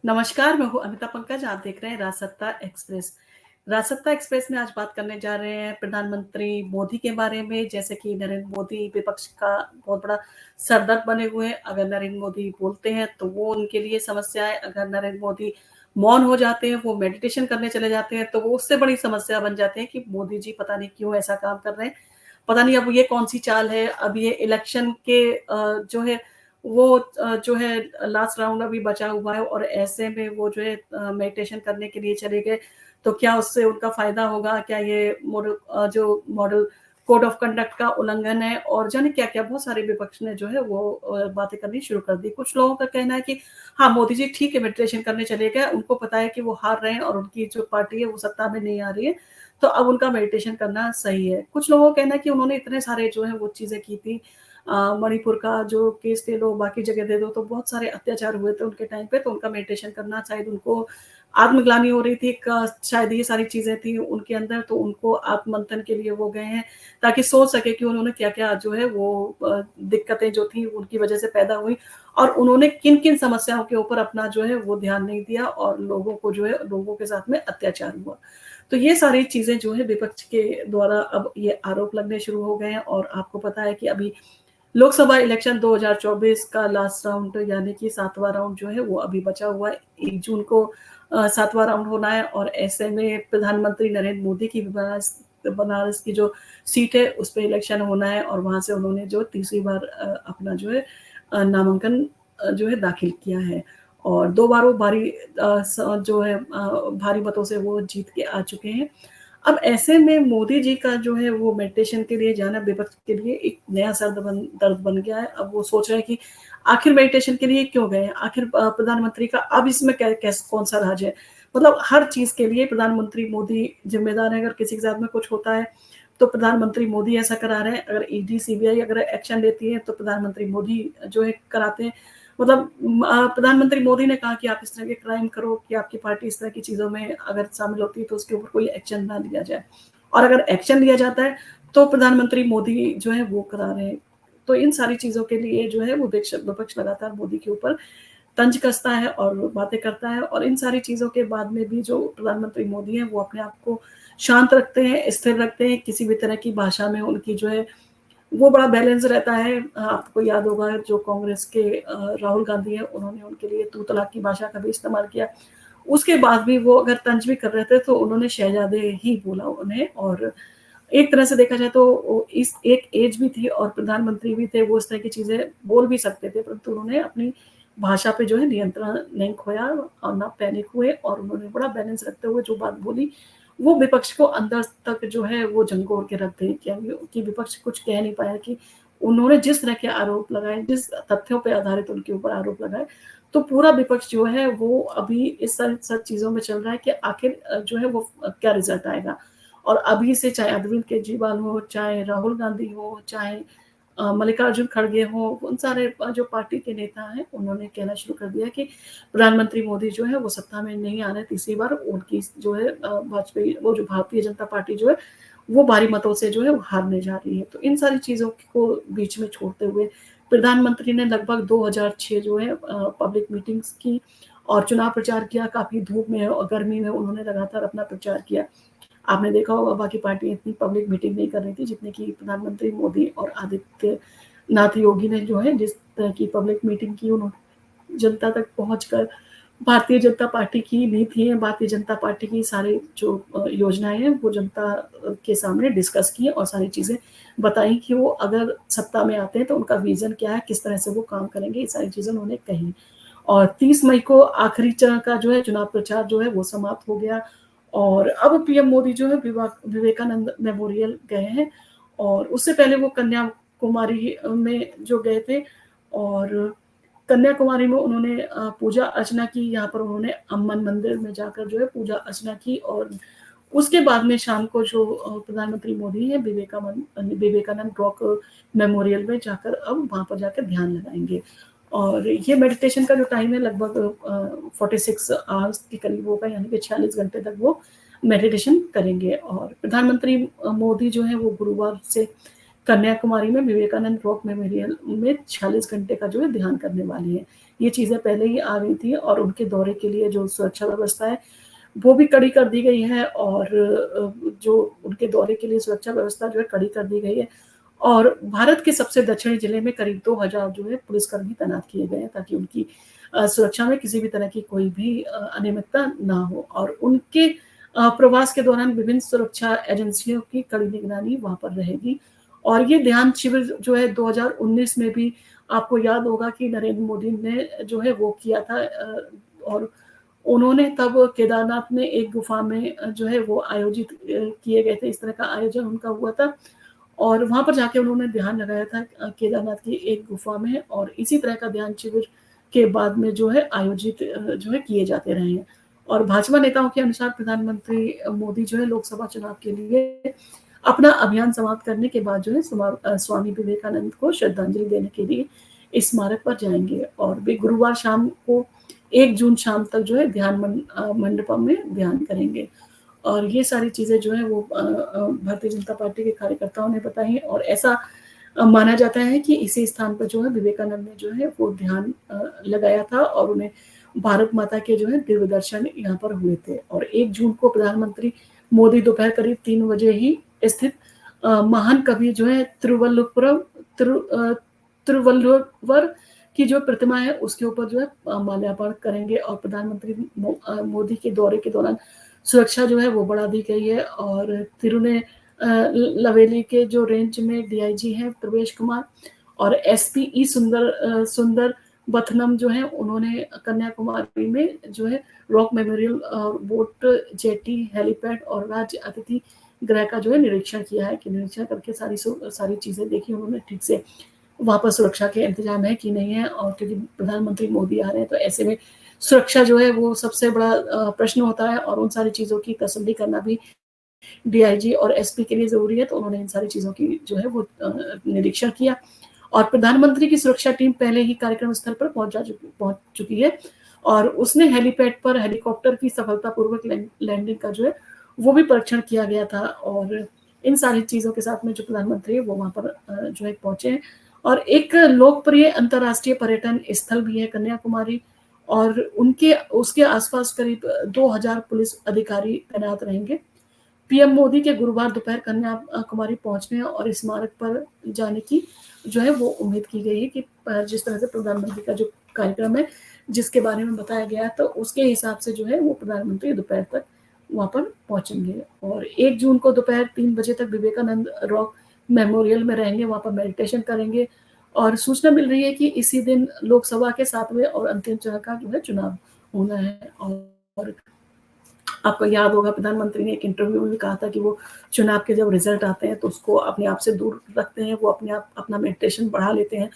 नमस्कार, मैं हूँ अमिता पंकज, आप देख रहे हैं राजसत्ता एक्सप्रेस। राजसत्ता एक्सप्रेस में आज बात करने जा रहे हैं प्रधानमंत्री मोदी के बारे में, जैसे कि नरेंद्र मोदी विपक्ष का बहुत बड़ा सरदर्द बने हुए हैं। अगर नरेंद्र मोदी बोलते हैं, तो वो उनके लिए समस्या है, अगर नरेंद्र मोदी मौन हो जाते हैं, वो मेडिटेशन करने चले जाते हैं, तो वो उससे बड़ी समस्या बन जाते हैं कि मोदी जी पता नहीं क्यों ऐसा काम कर रहे हैं। पता नहीं अब ये कौन-सी चाल है, अब ये इलेक्शन के जो है वो जो है लास्ट राउंड अभी बचा हुआ है और ऐसे में वो जो है मेडिटेशन करने के लिए चले गए, तो क्या उससे उनका फ़ायदा होगा? क्या ये जो मॉडल कोड ऑफ कंडक्ट का उल्लंघन है? और जाने क्या-क्या बहुत सारे विपक्ष ने जो है वो बातें करनी शुरू कर दी। कुछ लोगों का कहना है कि हाँ, मोदी जी ठीक है मेडिटेशन करने चले गए, उनको पता है कि वो हार रहे हैं और उनकी जो पार्टी है वो सत्ता में नहीं आ रही है, तो अब उनका मेडिटेशन करना सही है। कुछ लोगों का कहना है कि उन्होंने इतने सारे जो है वो चीज़ें की थी, मणिपुर का जो केस ले लो, बाकी जगह दे दो, तो बहुत सारे अत्याचार हुए थे उनके टाइम पे, तो उनका मेडिटेशन करना शायद उनको आत्मग्लानि हो रही थी, शायद ये सारी चीज़ें थी उनके अंदर, तो उनको आत्ममंथन के लिए वो गए हैं, ताकि सोच सके कि उन्होंने क्या-क्या जो है वो दिक्कतें जो थी उनकी वजह से पैदा हुई और उन्होंने किन-किन समस्याओं के ऊपर अपना जो है वो ध्यान नहीं दिया और लोगों को जो है लोगों के साथ में अत्याचार हुआ। तो ये सारी चीज़ें जो है विपक्ष के द्वारा अब ये आरोप लगने शुरू हो गए हैं और आपको पता है कि अभी लोकसभा इलेक्शन 2024 का लास्ट राउंड यानी कि 7वां राउंड जो है वो अभी बचा हुआ है। 1 जून को 7वां राउंड होना है और ऐसे में प्रधानमंत्री नरेंद्र मोदी की भी बनारस की जो सीट है उस पे इलेक्शन होना है और वहाँ से उन्होंने जो तीसरी बार अपना जो है नामांकन जो है दाखिल किया है और 2 बार वो जो है भारी मतों से वो जीत के आ चुके हैं। अब ऐसे में मोदी जी का जो है वो मेडिटेशन के लिए जाना विपक्ष के लिए एक नया दर्द बन गया है। अब वो सोच रहे हैं कि आखिर मेडिटेशन के लिए क्यों गए हैं? आखिर प्रधानमंत्री का अब इसमें कौन-सा राज है? मतलब हर चीज़ के लिए प्रधानमंत्री मोदी ज़िम्मेदार हैं, अगर किसी के साथ में कुछ होता है, तो प्रधानमंत्री मोदी ऐसा करा रहे हैं, अगर ईडी, सीबीआई अगर एक्शन लेती है, तो प्रधानमंत्री मोदी जो है कराते हैं। मतलब प्रधानमंत्री मोदी ने कहा कि आप इस तरह के क्राइम करो कि आपकी पार्टी इस तरह की चीज़ों में अगर शामिल होती है तो उसके ऊपर कोई एक्शन ना लिया जाए। और अगर एक्शन लिया जाता है तो प्रधानमंत्री मोदी जो है वो करा रहे हैं। तो इन सारी चीज़ों के लिए जो है वो विपक्ष लगातार मोदी के ऊपर तंज कसता है और बातें करता है और इन सारी चीज़ों के बाद में भी जो प्रधानमंत्री मोदी हैं वो अपने आप को शांत रखते हैं, स्थिर रखते हैं, किसी भी तरह की भाषा में उनकी जो है वो बड़ा बैलेंस रहता है। आपको याद होगा जो कांग्रेस के राहुल गांधी हैं, उन्होंने उनके लिए तू तलाक की भाषा का भी इस्तेमाल किया। उसके बाद भी वो अगर तंज भी कर रहे थे, तो उन्होंने शहज़ादे ही बोला उन्हें और एक तरह से देखा जाए तो वो इस एक एज भी थी और प्रधानमंत्री भी थे, वो इस तरह की चीज़ें बोल भी सकते थे, परंतु उन्होंने अपनी भाषा पे जो है नियंत्रण नहीं खोया और ना पैनिक हुए और उन्होंने बड़ा बैलेंस रखते हुए जो बात बोली, वो विपक्ष को अंदर तक जो है वो झंकोर के रख गई कि विपक्ष कुछ कह नहीं पाया कि उन्होंने जिस तरह के आरोप लगाए, जिस तथ्यों पे आधारित उनके ऊपर आरोप लगाए, तो पूरा विपक्ष जो है वो अभी इस सब चीज़ों में चल रहा है कि आखिर जो है वो क्या रिज़ल्ट आएगा। और अभी से चाहे अरविंद केजरीवाल हो, चाहे राहुल गांधी हो, चाहे मल्लिकार्जुन खड़गे हों, उन सारे जो पार्टी के नेता हैं, उन्होंने कहना शुरू कर दिया कि प्रधानमंत्री मोदी जो है वो सत्ता में नहीं आ रहे तीसरी बार, उनकी जो है वाजपेयी वो जो भारतीय जनता पार्टी जो है, वो भारी मतों से जो है वो हारने जा रही है। तो इन सारी चीज़ों को बीच में छोड़ते हुए प्रधानमंत्री ने लगभग 2006 जो है पब्लिक मीटिंग्स की और चुनाव प्रचार किया, काफ़ी धूप में और गर्मी में उन्होंने लगातार अपना प्रचार किया। आपने देखा होगा बाकी पार्टियाँ इतनी पब्लिक मीटिंग नहीं कर रही थी जितने की प्रधानमंत्री मोदी और आदित्यनाथ योगी ने जो है जिस तरह की पब्लिक मीटिंग की उन्होंने जनता तक पहुँचकर भारतीय जनता पार्टी की नीतियाँ, भारतीय जनता पार्टी की सारी जो योजनाएँ हैं वो जनता के सामने डिस्कस की और सारी चीज़ें बताई कि वो अगर सत्ता में आते हैं तो उनका विज़न क्या है, किस तरह से वो काम करेंगे, ये सारी चीज़ें उन्होंने कही। और 30 मई को आखिरी चरण का जो है चुनाव प्रचार जो है वो समाप्त हो गया और अब पीएम मोदी जो है विवेकानंद मेमोरियल गए हैं और उससे पहले वो कन्याकुमारी में जो गए थे और कन्याकुमारी में उन्होंने पूजा अर्चना की, यहाँ पर उन्होंने अम्मन मंदिर में जाकर जो है पूजा अर्चना की और उसके बाद में शाम को जो प्रधानमंत्री मोदी हैं विवेकानंद रॉक मेमोरियल में जाकर अब वहाँ पर जाकर ध्यान लगाएँगे। और ये मेडिटेशन का जो टाइम है लगभग 46 आवर्स के करीब होगा यानी कि 46 घंटे तक वो मेडिटेशन करेंगे और प्रधानमंत्री मोदी जो है वो गुरुवार से कन्याकुमारी में विवेकानंद रॉक मेमोरियल में 46 घंटे का जो है ध्यान करने वाले हैं। ये चीज़ें पहले ही आ गई थी और उनके दौरे के लिए जो सुरक्षा व्यवस्था है, वो भी कड़ी कर दी गई है और जो उनके दौरे के लिए सुरक्षा व्यवस्था जो है कड़ी कर दी गई है और भारत के सबसे दक्षिणी जिले में करीब 2000 जो है पुलिसकर्मी तैनात किए गए हैं ताकि उनकी सुरक्षा में किसी भी तरह की कोई भी अनियमितता ना हो और उनके प्रवास के दौरान विभिन्न सुरक्षा एजेंसियों की कड़ी निगरानी वहाँ पर रहेगी और ये ध्यान शिविर जो है 2019 में भी आपको याद होगा कि नरेंद्र मोदी ने जो है वो किया था और उन्होंने तब केदारनाथ में एक गुफा में जो है वो आयोजित किए गए थे, इस तरह का आयोजन उनका हुआ था और वहाँ पर जाके उन्होंने ध्यान लगाया था केदारनाथ की एक गुफा में और इसी तरह का ध्यान शिविर के बाद में जो है आयोजित जो है किए जाते रहे हैं और भाजपा नेताओं के अनुसार प्रधानमंत्री मोदी जो है लोकसभा चुनाव के लिए अपना अभियान समाप्त करने के बाद जो है स्वामी विवेकानंद को श्रद्धांजलि देने के लिए इस स्मारक पर जाएंगे और वे गुरुवार शाम को 1 जून शाम तक जो है ध्यान मंडपम में ध्यान करेंगे और ये सारी चीज़ें जो है वो भारतीय जनता पार्टी के कार्यकर्ताओं ने बताई हैं और ऐसा माना जाता है कि इसी स्थान पर जो है विवेकानंद ने जो है वो ध्यान लगाया था और उन्हें भारत माता के जो है दिव्य दर्शन यहाँ पर हुए थे और 1 जून को प्रधानमंत्री मोदी दोपहर करीब 3 बजे ही स्थित महान कवि जो है तिरुवल्लुवर की जो प्रतिमा है उसके ऊपर जो है माल्यार्पण करेंगे और प्रधानमंत्री मोदी के दौरे के दौरान सुरक्षा जो है वो बढ़ा दी गई है और तिरुनेलवेली के जो रेंज में डीआईजी हैं प्रवेश कुमार और एसपी ई सुंदर बथनम जो है उन्होंने कन्याकुमारी में जो है rock memorial boat jetty helipad और राज्य अतिथि गृह का जो है निरीक्षण किया है कि निरीक्षण करके सारी चीजें देखी उन्होंने ठीक से वहाँ पर सुरक्षा के इंतजाम है कि नहीं है और क्योंकि प्रधानमंत्री मोदी आ रहे हैं तो ऐसे में सुरक्षा जो है वो सबसे बड़ा प्रश्न होता है और उन सारी चीज़ों की तसल्ली करना भी डीआईजी और एसपी के लिए ज़रूरी है तो उन्होंने इन सारी चीज़ों की जो है वो निरीक्षण किया और प्रधानमंत्री की सुरक्षा टीम पहले ही कार्यक्रम स्थल पर पहुंच चुकी है और उसने हेलीपैड पर हेलीकॉप्टर की सफलतापूर्वक लैंडिंग का जो है वो भी परीक्षण किया गया था और इन सारी चीज़ों के साथ में जो प्रधानमंत्री है वो वहाँ पर जो है पहुंचे हैं और एक लोकप्रिय अंतर्राष्ट्रीय पर्यटन स्थल भी है कन्याकुमारी और उसके आसपास करीब 2000 पुलिस अधिकारी तैनात रहेंगे पीएम मोदी के गुरुवार दोपहर कन्याकुमारी पहुंचने और स्मारक पर जाने की जो है वो उम्मीद की गई है कि जिस तरह से प्रधानमंत्री का जो कार्यक्रम है जिसके बारे में बताया गया तो उसके हिसाब से जो है वो प्रधानमंत्री दोपहर तक वहां पर पहुंचेंगे और 1 जून को दोपहर 3 बजे तक विवेकानंद रॉक मेमोरियल में रहेंगे वहां पर मेडिटेशन करेंगे और सूचना मिल रही है कि इसी दिन लोकसभा के 7वें और अंतिम चरण का जो है चुनाव होना है और आपको याद होगा प्रधानमंत्री ने एक इंटरव्यू में कहा था कि वो चुनाव के जब रिजल्ट आते हैं तो उसको अपने आप से दूर रखते हैं वो अपने आप अपना मेडिटेशन बढ़ा लेते हैं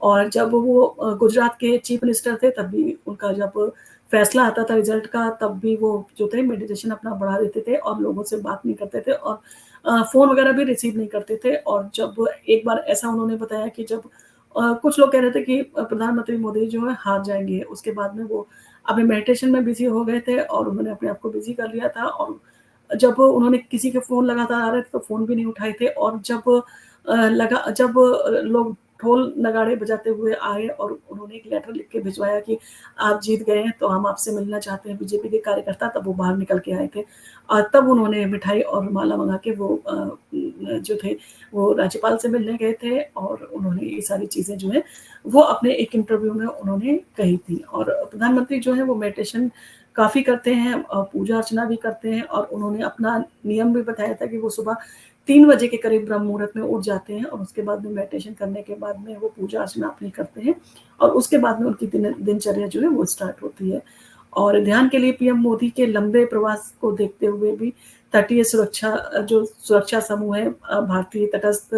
और जब वो गुजरात के चीफ मिनिस्टर थे तब भी उनका जब फैसला आता था रिजल्ट का तब भी वो जो थे मेडिटेशन अपना बढ़ा देते थे और लोगों से बात नहीं करते थे और फ़ोन वगैरह भी रिसीव नहीं करते थे और जब एक बार ऐसा उन्होंने बताया कि जब कुछ लोग कह रहे थे कि प्रधानमंत्री मोदी जो है हार जाएंगे उसके बाद में वो अपने मेडिटेशन में बिजी हो गए थे और उन्होंने अपने आप को बिजी कर लिया था और जब उन्होंने किसी के फ़ोन लगातार आ रहे थे तो फ़ोन भी नहीं उठाए थे और जब लोग ढोल नगाड़े बजाते हुए आए और उन्होंने एक लेटर लिख के भिजवाया कि आप जीत गए हैं तो हम आपसे मिलना चाहते हैं बीजेपी के कार्यकर्ता तब वो बाहर निकल के आए थे और तब उन्होंने मिठाई और माला मंगा के वो जो थे वो राज्यपाल से मिलने गए थे और उन्होंने ये सारी चीज़ें जो है वो अपने एक इंटरव्यू में उन्होंने कही थी और प्रधानमंत्री जो है वो मेडिटेशन काफ़ी करते हैं पूजा अर्चना भी करते हैं और उन्होंने अपना नियम भी बताया था कि वो सुबह 3 बजे के करीब ब्रह्म मुहूर्त में उठ जाते हैं और उसके बाद में मेडिटेशन करने के बाद में वो पूजा अर्चना अपनी करते हैं और उसके बाद में उनकी दिनचर्या जो है वो स्टार्ट होती है और ध्यान के लिए पीएम मोदी के लंबे प्रवास को देखते हुए भी तटीय सुरक्षा समूह है भारतीय तटस्थ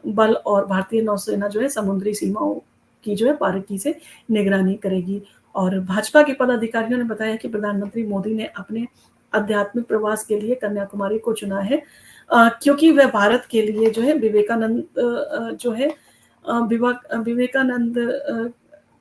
बल और भारतीय नौसेना जो है समुद्री सीमाओं की जो है बारीकी से निगरानी करेगी और भाजपा के पदाधिकारियों ने बताया कि प्रधानमंत्री मोदी ने अपने आध्यात्मिक प्रवास के लिए कन्याकुमारी को चुना है क्योंकि वह भारत के लिए जो है विवेकानंद जो है विवेकानंद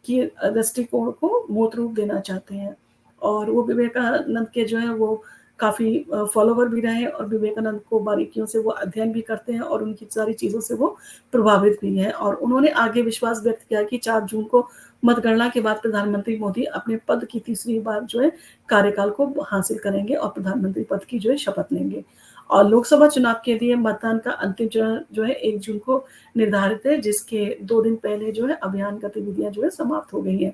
की दृष्टिकोण को मूर्त रूप देना चाहते हैं और वो विवेकानंद के जो है वो काफ़ी फॉलोवर भी रहे और विवेकानंद को बारीकियों से वो अध्ययन भी करते हैं और उनकी सारी चीज़ों से वो प्रभावित भी हैं और उन्होंने आगे विश्वास व्यक्त किया कि 4 जून को मतगणना के बाद प्रधानमंत्री मोदी अपने पद की तीसरी बार जो है कार्यकाल को हासिल करेंगे और प्रधानमंत्री पद की जो है शपथ लेंगे। और लोकसभा चुनाव के लिए मतदान का अंतिम चरण जो है 1 जून को निर्धारित है, जिसके 2 दिन पहले जो है अभियान गतिविधियाँ जो है समाप्त हो गई हैं।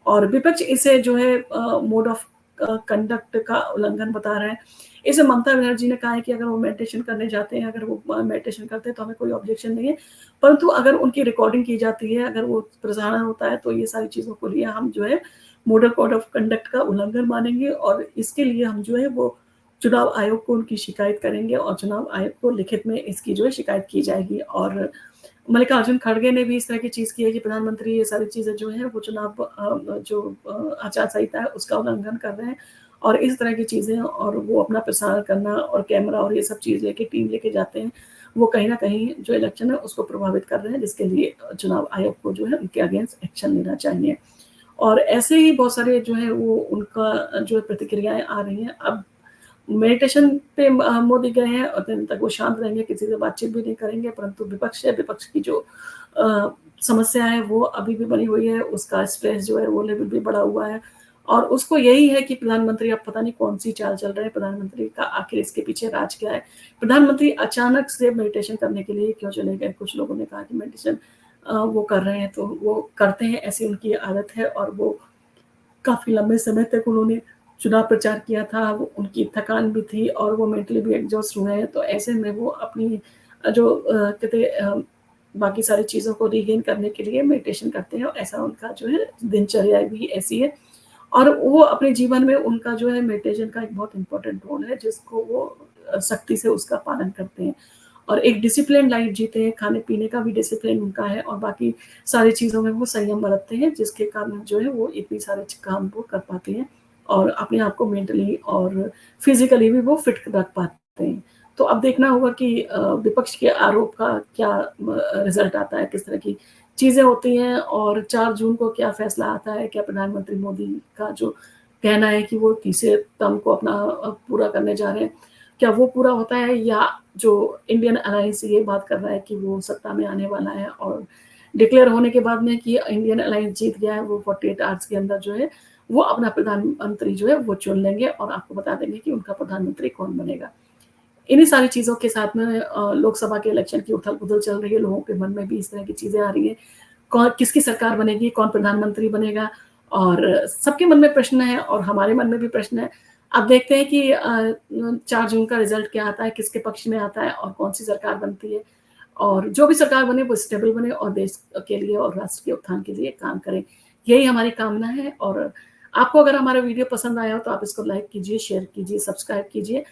और विपक्ष इसे जो है मोड ऑफ कंडक्ट का उल्लंघन बता रहा है। इसे ममता बनर्जी ने कहा है कि अगर वो मेडिटेशन करने जाते हैं, अगर वो मेडिटेशन करते हैं तो हमें कोई ऑब्जेक्शन नहीं है, परंतु अगर उनकी रिकॉर्डिंग की जाती है, अगर वो प्रसारण होता है तो ये सारी चीज़ों को लिए हम जो है मॉडल कोड ऑफ कंडक्ट का उल्लंघन मानेंगे और इसके लिए हम जो है वो चुनाव आयोग को उनकी शिकायत करेंगे और चुनाव आयोग को लिखित में इसकी जो है शिकायत की जाएगी। और मल्लिकार्जुन खड़गे ने भी इस तरह की चीज़ की है कि प्रधानमंत्री ये सारी चीज़ें जो हैं वो चुनाव आचार संहिता है उसका उल्लंघन कर रहे हैं और इस तरह की चीज़ें और वो अपना प्रसारण करना और कैमरा और ये सब चीज़ लेके टीम लेके जाते हैं, वो कहीं न कहीं जो इलेक्शन है उसको प्रभावित कर रहे हैं, जिसके लिए चुनाव आयोग को जो है उनके अगेंस्ट एक्शन लेना चाहिए। और ऐसे ही बहुत सारे जो है वो उनका जो है प्रतिक्रियाएँ आ रही हैं। अब मेडिटेशन पे मोदी गए हैं और दिन तक वो शांत रहेंगे, किसी से बातचीत भी नहीं करेंगे, परंतु विपक्ष है, विपक्ष की जो समस्या है वो अभी भी बनी हुई है, उसका स्ट्रेस जो है वो लेवल भी बढ़ा हुआ है और उसको यही है कि प्रधानमंत्री अब पता नहीं कौन-सी चाल चल रहे हैं, प्रधानमंत्री का आखिर इसके पीछे राज क्या है? प्रधानमंत्री अचानक से मेडिटेशन करने के लिए क्यों चले गए? कुछ लोगों ने कहा कि मेडिटेशन वो कर रहे हैं, तो वो करते हैं, ऐसी उनकी आदत है और वो काफ़ी लंबे समय तक उन्होंने चुनाव प्रचार किया था, वो उनकी थकान भी थी और वो मेंटली भी एग्ज़ॉस्ट हुए हैं, तो ऐसे में वो अपनी जो कहते बाकी सारी चीज़ों को रीगेन करने के लिए मेडिटेशन करते हैं और ऐसा उनका जो है दिनचर्या भी ऐसी है और वो अपने जीवन में उनका जो है मेडिटेशन का एक बहुत इम्पोर्टेंट रोल है, जिसको वो सख्ती से उसका पालन करते हैं और एक डिसिप्लिन्ड लाइफ़ जीते हैं, खाने-पीने का भी डिसिप्लिन उनका है और बाकी सारी चीज़ों में वो संयम बरतते हैं, जिसके कारण जो है वो इतनी सारे काम वो कर पाते हैं और अपने आप को मेंटली और फिज़िकली भी वो फिट रख पाते हैं। तो अब देखना होगा कि विपक्ष के आरोप का क्या रिज़ल्ट आता है, किस तरह की चीज़ें होती हैं और 4 जून को क्या फैसला आता है, क्या प्रधानमंत्री मोदी का जो कहना है कि वो तीसरे टर्म को अपना पूरा करने जा रहे हैं, क्या वो पूरा होता है या जो इंडियन अलायंस ये बात कर रहा है कि वो सत्ता में आने वाला है और डिक्लेयर होने के बाद में कि इंडियन अलायंस जीत गया है, वो 48 आवर्स के अंदर जो है, वो अपना प्रधानमंत्री जो है वो चुन लेंगे और आपको बता देंगे कि उनका प्रधानमंत्री कौन बनेगा। इन्हीं सारी चीज़ों के साथ में लोकसभा के इलेक्शन की उथल-पुथल चल रही है, लोगों के मन में भी इस तरह की चीज़ें आ रही हैं। कौन किसकी सरकार बनेगी, कौन प्रधानमंत्री बनेगा और सबके मन में प्रश्न है और हमारे मन में भी प्रश्न है। अब देखते हैं कि 4 जून का रिज़ल्ट क्या आता है, किसके पक्ष में आता है और कौन-सी सरकार बनती है और जो भी सरकार बने वो स्टेबल बने और देश के लिए और राष्ट्र के उत्थान के लिए काम करे। यही हमारी कामना है और आपको अगर हमारा वीडियो पसंद आया हो तो आप इसको लाइक कीजिए, शेयर कीजिए, सब्सक्राइब कीजिए।